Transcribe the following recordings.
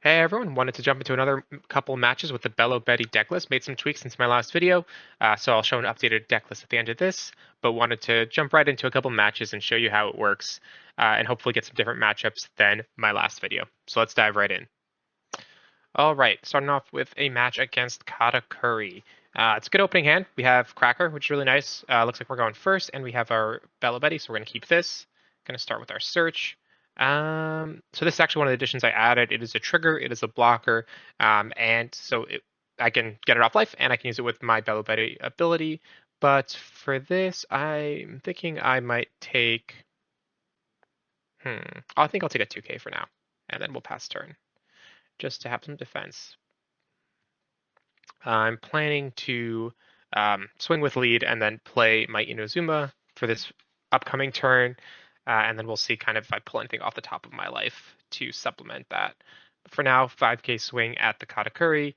Hey everyone, wanted to jump into another couple matches with the Belo Betty decklist. Made some tweaks since my last video, so I'll show an updated decklist at the end of this, but wanted to jump right into a couple matches and show you how it works, and hopefully get some different matchups than my last video. So let's dive right in. All right, starting off with a match against Katakuri. It's a good opening hand. We have Cracker, which is really nice. Looks like we're going first, and we have our Belo Betty, so we're going to keep this. Going to start with our search. So this is actually one of the additions I added. It is a trigger, it is a blocker, and so I can get it off life, and I can use it with my Belo Betty ability. But for this, I'm thinking I might take. I think I'll take a 2K for now, and then we'll pass turn just to have some defense. I'm planning to swing with lead and then play my Inazuma for this upcoming turn, and then we'll see kind of if I pull anything off the top of my life to supplement that. But for now, 5K swing at the Katakuri.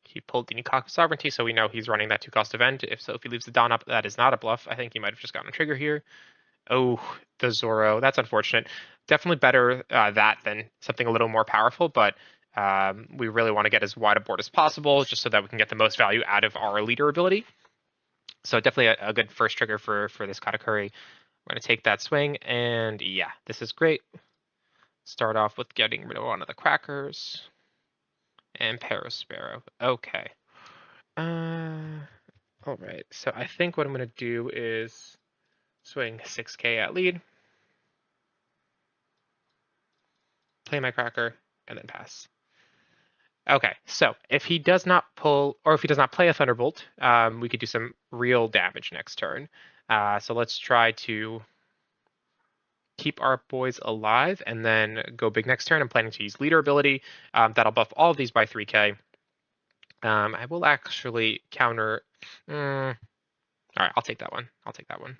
He pulled the Nikaku Sovereignty, so we know he's running that 2-cost event. If he leaves the Dawn up, that is not a bluff. I think he might have just gotten a trigger here. Oh, the Zoro. That's unfortunate. Definitely better that than something a little more powerful, but we really want to get as wide a board as possible just so that we can get the most value out of our leader ability. So definitely a good first trigger for this Katakuri. We're going to take that swing, and yeah, this is great. Start off with getting rid of one of the crackers. And Parasparrow. Okay. All right. So I think what I'm going to do is swing 6K at lead, play my cracker, and then pass. Okay, so if he does not pull, or if he does not play a Thunderbolt, we could do some real damage next turn. So let's try to keep our boys alive and then go big next turn. I'm planning to use leader ability. That'll buff all of these by 3K. I will actually counter. All right, I'll take that one. I'll take that one.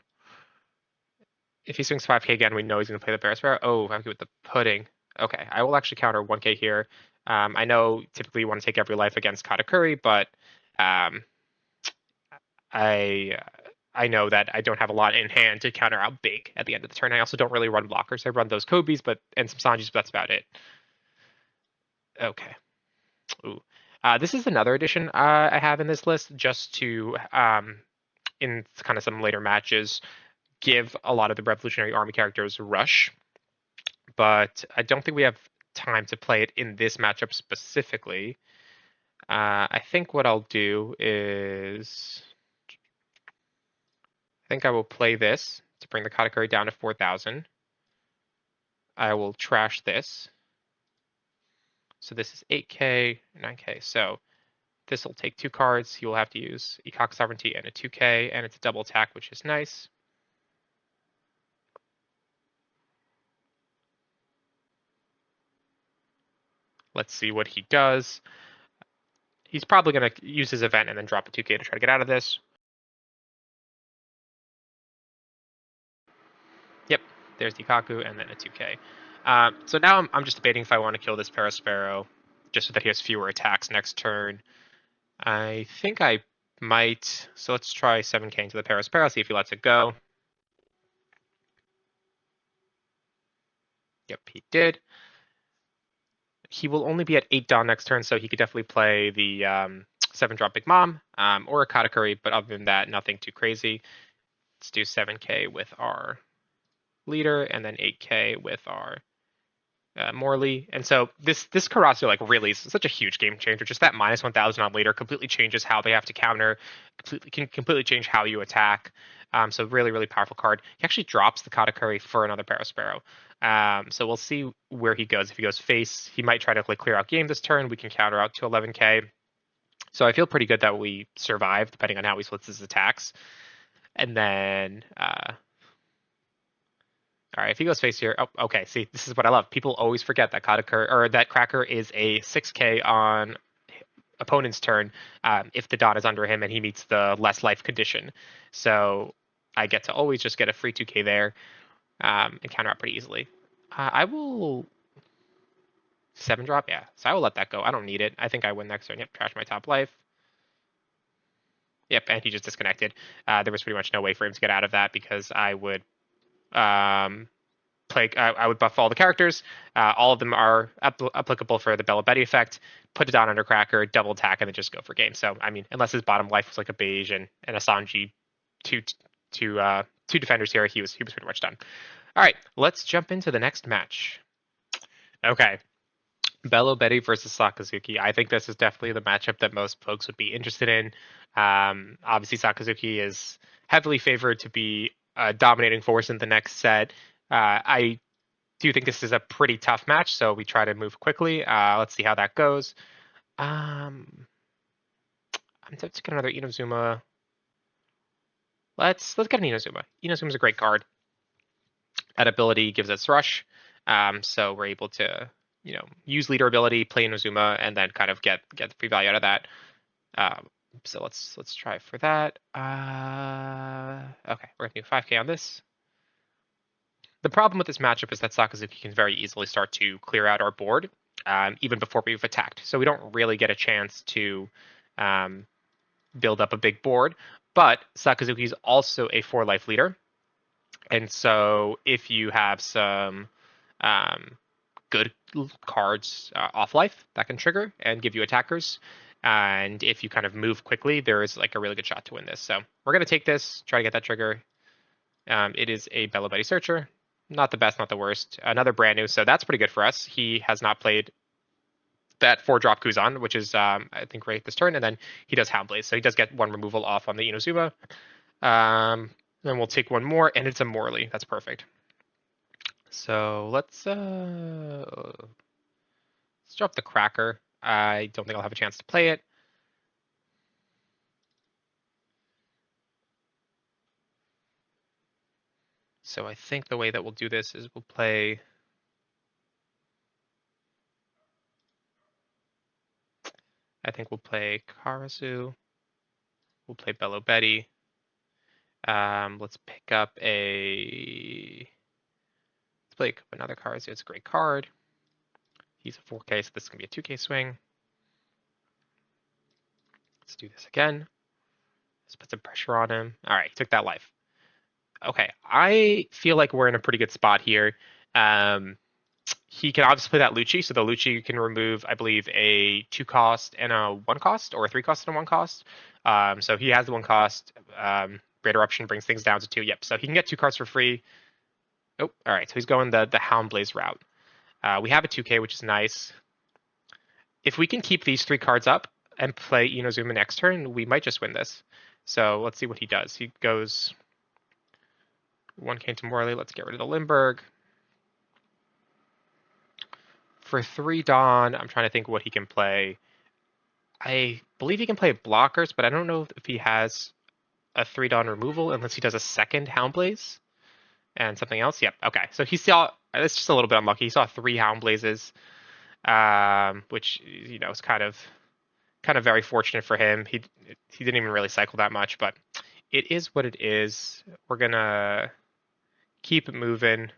If he swings 5K again, we know he's going to play the Bear Sparrow. Oh, I'm good with the pudding. Okay, I will actually counter 1K here. I know typically you want to take every life against Katakuri, but I I know that I don't have a lot in hand to counter out big at the end of the turn. I also don't really run blockers. I run those Kobis, and some Sanjis, but that's about it. Okay. Ooh. This is another addition I have in this list just to, in kind of some later matches, give a lot of the Revolutionary Army characters rush. But I don't think we have time to play it in this matchup specifically. I think what I'll do is I think I will play this to bring the Katakuri down to 4,000. I will trash this. So this is 8K, 9K. So this will take 2 cards. He will have to use Ikaku Sovereignty and a 2K, and it's a double attack, which is nice. Let's see what he does. He's probably going to use his event and then drop a 2K to try to get out of this. Yep, there's Ikaku and then a 2K. So now I'm just debating if I want to kill this Parasparrow just so that he has fewer attacks next turn. I think I might. So let's try 7K into the Parasparrow, see if he lets it go. Yep, he did. He will only be at 8 Dawn next turn, so he could definitely play the 7-drop Big Mom or a Katakuri, but other than that, nothing too crazy. Let's do 7K with our leader and then 8K with our Morley. And so this Karasu like really is such a huge game changer. Just that minus 1,000 on leader completely changes how they have to counter, can completely change how you attack. So really powerful card. He actually drops the Katakuri for another Parasparrow. So we'll see where he goes. If he goes face, he might try to like clear out game this turn. We can counter out to 11K. So I feel pretty good that we survive, depending on how he splits his attacks. And then, all right, if he goes face here, oh, okay. See, this is what I love. People always forget that Katakuri or that Cracker is a 6K on opponent's turn if the Dawn is under him and he meets the less life condition. So I get to always just get a free 2K there and counter out pretty easily. I will 7-drop, yeah. So I will let that go. I don't need it. I think I win next turn. Yep, trash my top life. Yep, and he just disconnected. There was pretty much no way for him to get out of that because I would play play. I would buff all the characters. All of them are applicable for the Belo Betty effect. Put it down under Cracker, double attack, and then just go for game. So I mean, unless his bottom life was like a beige and a Sanji, two two defenders here, he was pretty much done. All right, let's jump into the next match. Okay, Belo Betty versus Sakazuki. I think this is definitely the matchup that most folks would be interested in. Obviously, Sakazuki is heavily favored to be a dominating force in the next set. I do think this is a pretty tough match, so we try to move quickly. Let's see how that goes. I'm tempted to get another Inazuma. Let's get an Inazuma. Inazuma's a great card. That ability gives us rush, so we're able to use leader ability, play Inazuma, and then kind of get the free value out of that. So let's try for that. Okay, we're gonna do 5k on this. The problem with this matchup is that Sakazuki can very easily start to clear out our board, even before we've attacked. So we don't really get a chance to build up a big board. But Sakazuki is also a 4-life leader. And so if you have some good cards off life, that can trigger and give you attackers. And if you kind of move quickly, there is like a really good shot to win this. So we're going to take this, try to get that trigger. It is a Belo Betty Searcher. Not the best, not the worst. Another brand new, so that's pretty good for us. He has not played that 4-drop Kuzan, which is, I think, right this turn, and then he does Houndblaze, so he does get one removal off on the Inazuma. Then we'll take one more, and it's a Morley. That's perfect. So let's drop the Cracker. I don't think I'll have a chance to play it. So I think the way that we'll do this is we'll play. I think we'll play Karasu. We'll play Belo Betty. Let's pick up a. Let's play another Karasu. It's a great card. He's a 4k, so this is gonna be a 2k swing. Let's do this again. Let's put some pressure on him. All right, he took that life. Okay, I feel like we're in a pretty good spot here. He can obviously play that Lucci, so the Lucci can remove, I believe, a 2-cost and a 1-cost, or a 3-cost and a 1-cost. So he has the 1-cost. Great Eruption brings things down to 2. Yep, so he can get 2 cards for free. Oh, all right, so he's going the Houndblaze route. We have a 2k, which is nice. If we can keep these 3 cards up and play Inazuma next turn, we might just win this. So let's see what he does. He goes 1k to Morley. Let's get rid of the Limburg. For 3 Dawn, I'm trying to think what he can play. I believe he can play blockers, but I don't know if he has a 3 Dawn removal unless he does a second Houndblaze and something else. Yep. Okay. So he saw. It's just a little bit unlucky. He saw 3 Houndblazes, which is kind of very fortunate for him. He didn't even really cycle that much, but it is what it is. We're gonna keep it moving.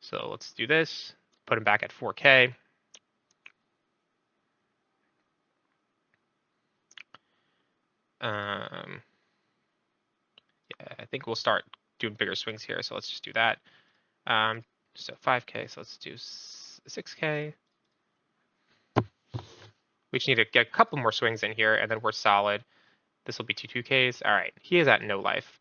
So let's do this. Put him back at 4k. Yeah, I think we'll start doing bigger swings here. So let's just do that. So 5k. So let's do 6k. We just need to get a couple more swings in here, and then we're solid. This will be 2 2ks. All right, he is at no life.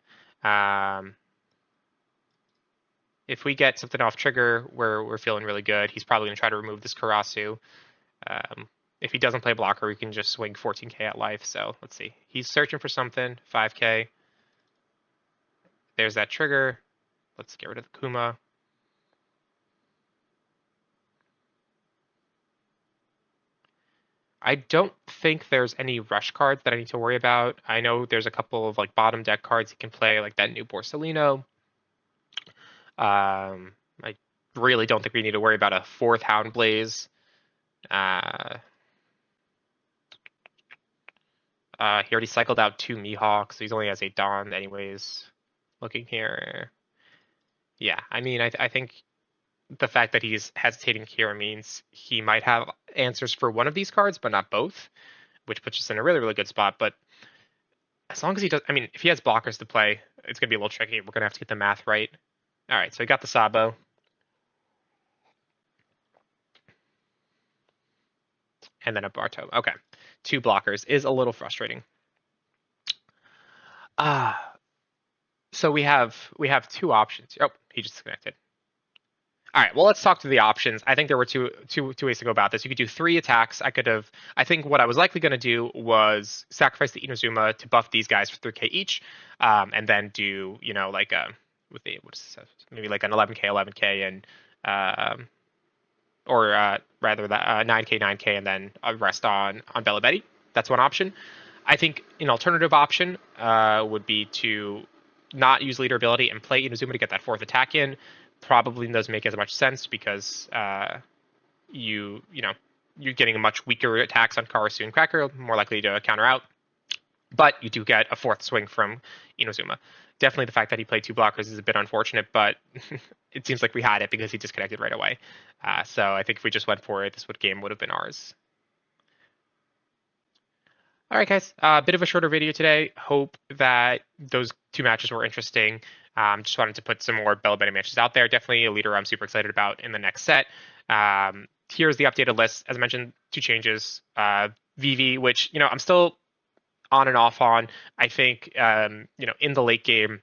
If we get something off trigger, we're feeling really good. He's probably going to try to remove this Karasu. If he doesn't play blocker, we can just swing 14k at life. So let's see. He's searching for something. 5k. There's that trigger. Let's get rid of the Kuma. I don't think there's any rush cards that I need to worry about. I know there's a couple of like bottom deck cards he can play, like that new Borsalino. I really don't think we need to worry about a 4th Houndblaze. He already cycled out 2 Mihawks, so he only has 8 Dawn anyways. Looking here. Yeah, I mean, I think the fact that he's hesitating here means he might have answers for one of these cards, but not both, which puts us in a really, really good spot. But as long as he does, I mean, if he has blockers to play, it's going to be a little tricky. We're going to have to get the math right. All right, so we got the Sabo. And then a Barto. Okay. 2 blockers is a little frustrating. So we have 2 options. Oh, he just disconnected. All right, well, let's talk to the options. I think there were two ways to go about this. You could do 3 attacks. I think what I was likely going to do was sacrifice the Inazuma to buff these guys for 3k each, and then do, like with the, maybe like an 11k, 11k, and or rather that 9k, 9k, and then a rest on Belo Betty. That's one option. I think an alternative option would be to not use leader ability and play Inazuma to get that 4th attack in. Probably doesn't make as much sense because you're getting much weaker attacks on Karasu and Cracker, more likely to counter out. But you do get a 4th swing from Inazuma. Definitely the fact that he played 2 blockers is a bit unfortunate, but it seems like we had it because he disconnected right away. So I think if we just went for it, this game would have been ours. All right, guys, a bit of a shorter video today. Hope that those 2 matches were interesting. Just wanted to put some more Belo Betty matches out there. Definitely a leader I'm super excited about in the next set. Here's the updated list. As I mentioned, 2 changes. VV, which, I'm still on and off on. I think, in the late game,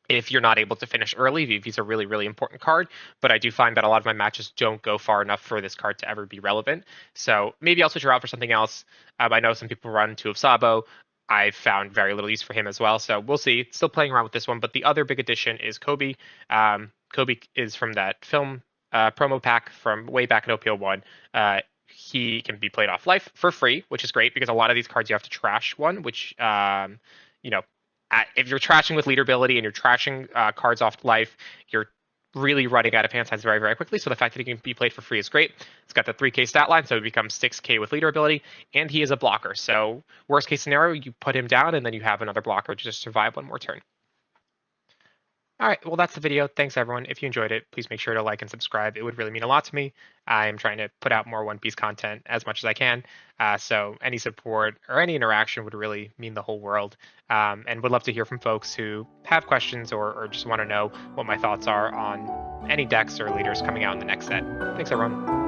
if you're not able to finish early, VV's a really, really important card, but I do find that a lot of my matches don't go far enough for this card to ever be relevant. So maybe I'll switch her out for something else. I know some people run 2 of Sabo. I've found very little use for him as well, so we'll see. Still playing around with this one, but the other big addition is Kobe. Kobe is from that film promo pack from way back in OP01. He can be played off life for free, which is great because a lot of these cards you have to trash one, which if you're trashing with leader ability and you're trashing cards off life, you're really running out of hand signs very, very quickly. So the fact that he can be played for free is great. It's got the 3k stat line, so it becomes 6k with leader ability, and he is a blocker. So worst case scenario, you put him down, and then you have another blocker to just survive one more turn. All right, well, that's the video. Thanks, everyone. If you enjoyed it, please make sure to like and subscribe. It would really mean a lot to me. I'm trying to put out more One Piece content as much as I can. So any support or any interaction would really mean the whole world. And would love to hear from folks who have questions or just want to know what my thoughts are on any decks or leaders coming out in the next set. Thanks, everyone.